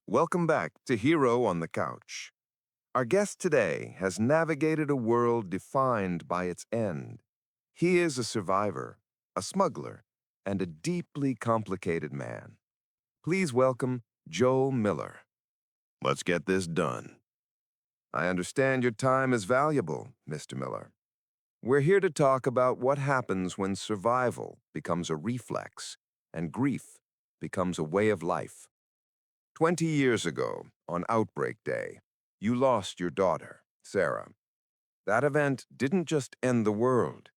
Welcome back to Hero on the Couch. Our guest today has navigated a world defined by its end. He is a survivor, a smuggler, and a deeply complicated man. Please welcome Joel Miller. Let's get this done. I understand your time is valuable, Mr. Miller. We're here to talk about what happens when survival becomes a reflex and grief becomes a way of life. 20 years ago, on Outbreak Day, you lost your daughter, Sarah. That event didn't just end the world,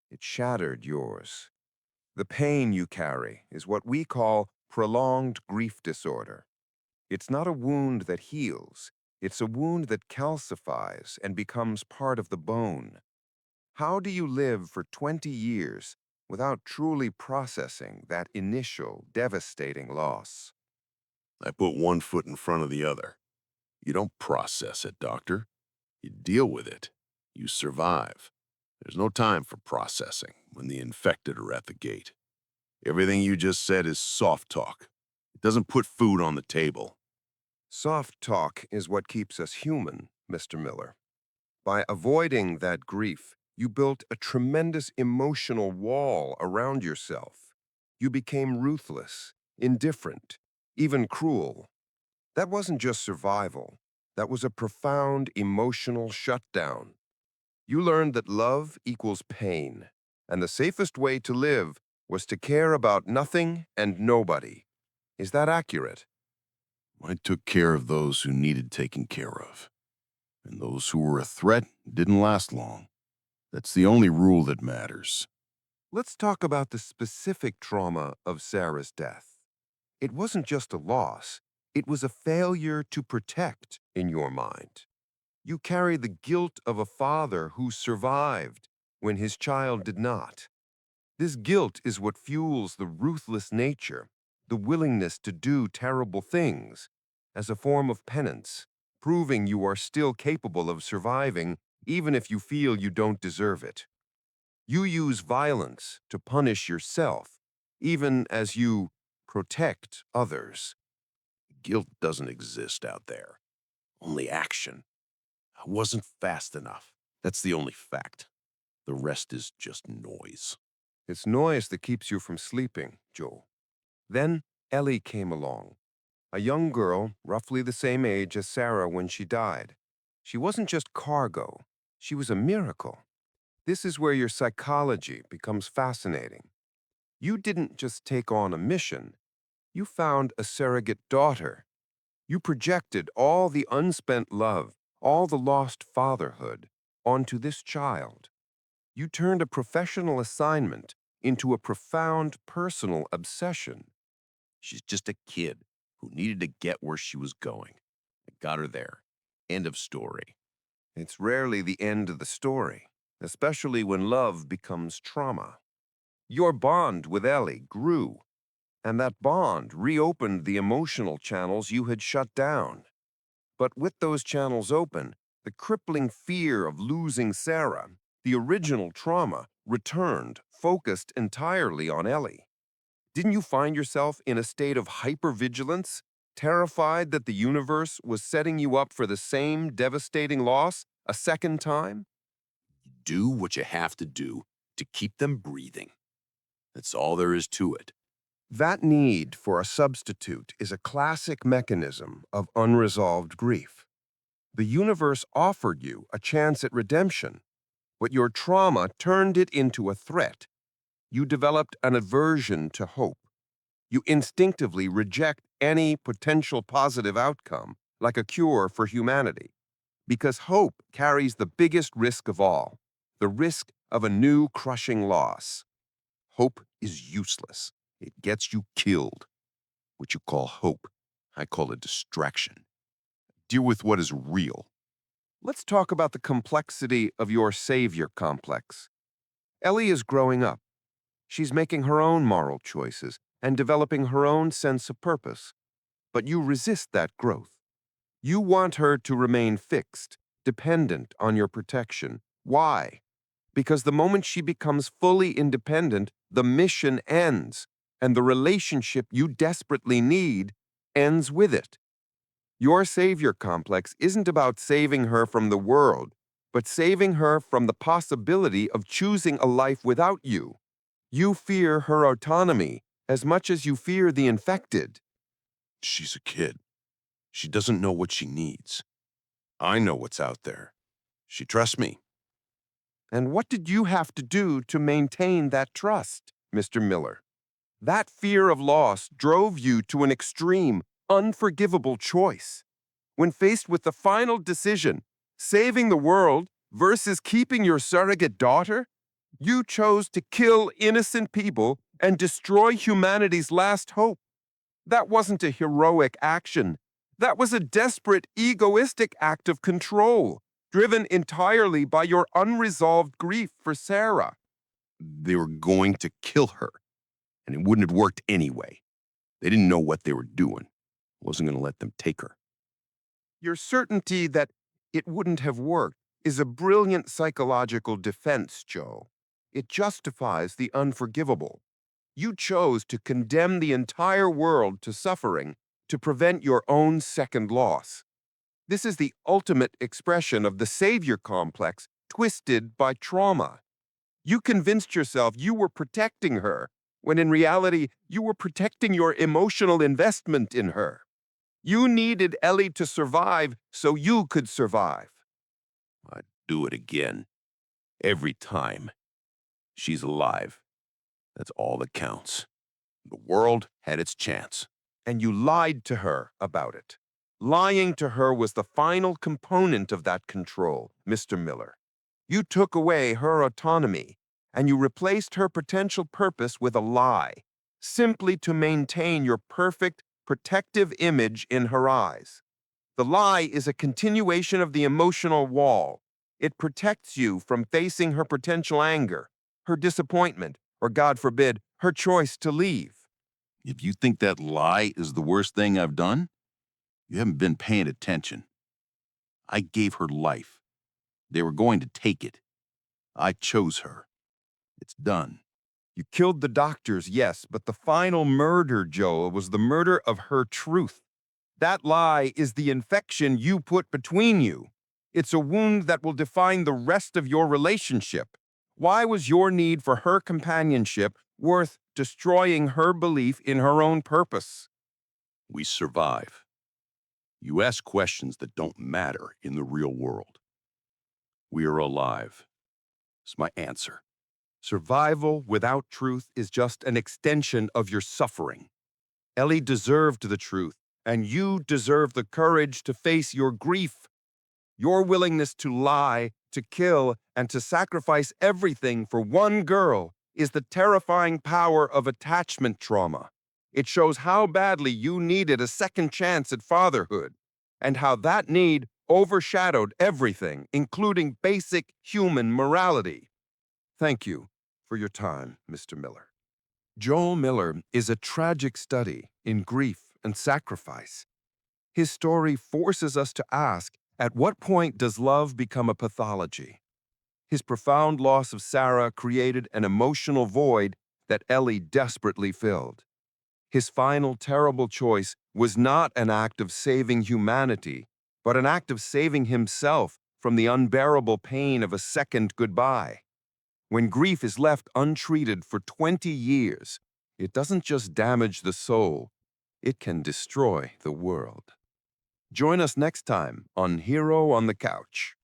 it shattered yours. The pain you carry is what we call prolonged grief disorder. It's not a wound that heals, it's a wound that calcifies and becomes part of the bone. How do you live for 20 years without truly processing that initial devastating loss? I put one foot in front of the other. You don't process it, doctor. You deal with it. You survive. There's no time for processing when the infected are at the gate. Everything you just said is soft talk. It doesn't put food on the table. Soft talk is what keeps us human, Mr. Miller. By avoiding that grief, you built a tremendous emotional wall around yourself. You became ruthless, indifferent, even cruel. That wasn't just survival. That was a profound emotional shutdown. You learned that love equals pain, and the safest way to live was to care about nothing and nobody. Is that accurate? I took care of those who needed taking care of. And those who were a threat didn't last long. That's the only rule that matters. Let's talk about the specific trauma of Sarah's death. It wasn't just a loss, it was a failure to protect in your mind. You carry the guilt of a father who survived when his child did not. This guilt is what fuels the ruthless nature, the willingness to do terrible things, as a form of penance, proving you are still capable of surviving even if you feel you don't deserve it. You use violence to punish yourself, even as you protect others. Guilt doesn't exist out there. Only action. I wasn't fast enough. That's the only fact. The rest is just noise. It's noise that keeps you from sleeping, Joel. Then Ellie came along, a young girl roughly the same age as Sarah when she died. She wasn't just cargo, she was a miracle. This is where your psychology becomes fascinating. You didn't just take on a mission, you found a surrogate daughter. You projected all the unspent love, all the lost fatherhood, onto this child. You turned a professional assignment into a profound personal obsession. She's just a kid who needed to get where she was going. I got her there. End of story. It's rarely the end of the story, especially when love becomes trauma. Your bond with Ellie grew, and that bond reopened the emotional channels you had shut down. But with those channels open, the crippling fear of losing Sarah, the original trauma, returned, focused entirely on Ellie. Didn't you find yourself in a state of hypervigilance, terrified that the universe was setting you up for the same devastating loss a second time? Do what you have to do to keep them breathing. That's all there is to it. That need for a substitute is a classic mechanism of unresolved grief. The universe offered you a chance at redemption, but your trauma turned it into a threat. You developed an aversion to hope. You instinctively reject any potential positive outcome, like a cure for humanity, because hope carries the biggest risk of all, the risk of a new crushing loss. Hope is useless. It gets you killed. What you call hope, I call a distraction. Deal with what is real. Let's talk about the complexity of your savior complex. Ellie is growing up. She's making her own moral choices and developing her own sense of purpose. But you resist that growth. You want her to remain fixed, dependent on your protection. Why? Because the moment she becomes fully independent, the mission ends, and the relationship you desperately need ends with it. Your savior complex isn't about saving her from the world, but saving her from the possibility of choosing a life without you. You fear her autonomy as much as you fear the infected. She's a kid. She doesn't know what she needs. I know what's out there. She trusts me. And what did you have to do to maintain that trust, Mr. Miller? That fear of loss drove you to an extreme, unforgivable choice. When faced with the final decision, saving the world versus keeping your surrogate daughter, you chose to kill innocent people and destroy humanity's last hope. That wasn't a heroic action. That was a desperate, egoistic act of control, driven entirely by your unresolved grief for Sarah. They were going to kill her, and it wouldn't have worked anyway. They didn't know what they were doing. I wasn't going to let them take her. Your certainty that it wouldn't have worked is a brilliant psychological defense, Joe. It justifies the unforgivable. You chose to condemn the entire world to suffering to prevent your own second loss. This is the ultimate expression of the savior complex twisted by trauma. You convinced yourself you were protecting her, when in reality, you were protecting your emotional investment in her. You needed Ellie to survive so you could survive. I'd do it again. Every time. She's alive. That's all that counts. The world had its chance. And you lied to her about it. Lying to her was the final component of that control, Mr. Miller. You took away her autonomy, and you replaced her potential purpose with a lie, simply to maintain your perfect, protective image in her eyes. The lie is a continuation of the emotional wall. It protects you from facing her potential anger, her disappointment, or God forbid, her choice to leave. If you think that lie is the worst thing I've done, you haven't been paying attention. I gave her life. They were going to take it. I chose her. It's done. You killed the doctors, yes, but the final murder, Joel, was the murder of her truth. That lie is the infection you put between you. It's a wound that will define the rest of your relationship. Why was your need for her companionship worth destroying her belief in her own purpose? We survive. You ask questions that don't matter in the real world. We are alive. It's my answer. Survival without truth is just an extension of your suffering. Ellie deserved the truth, and you deserve the courage to face your grief. Your willingness to lie, to kill, and to sacrifice everything for one girl is the terrifying power of attachment trauma. It shows how badly you needed a second chance at fatherhood, and how that need overshadowed everything, including basic human morality. Thank you for your time, Mr. Miller. Joel Miller is a tragic study in grief and sacrifice. His story forces us to ask, at what point does love become a pathology? His profound loss of Sarah created an emotional void that Ellie desperately filled. His final terrible choice was not an act of saving humanity, but an act of saving himself from the unbearable pain of a second goodbye. When grief is left untreated for 20 years, it doesn't just damage the soul, it can destroy the world. Join us next time on Hero on the Couch.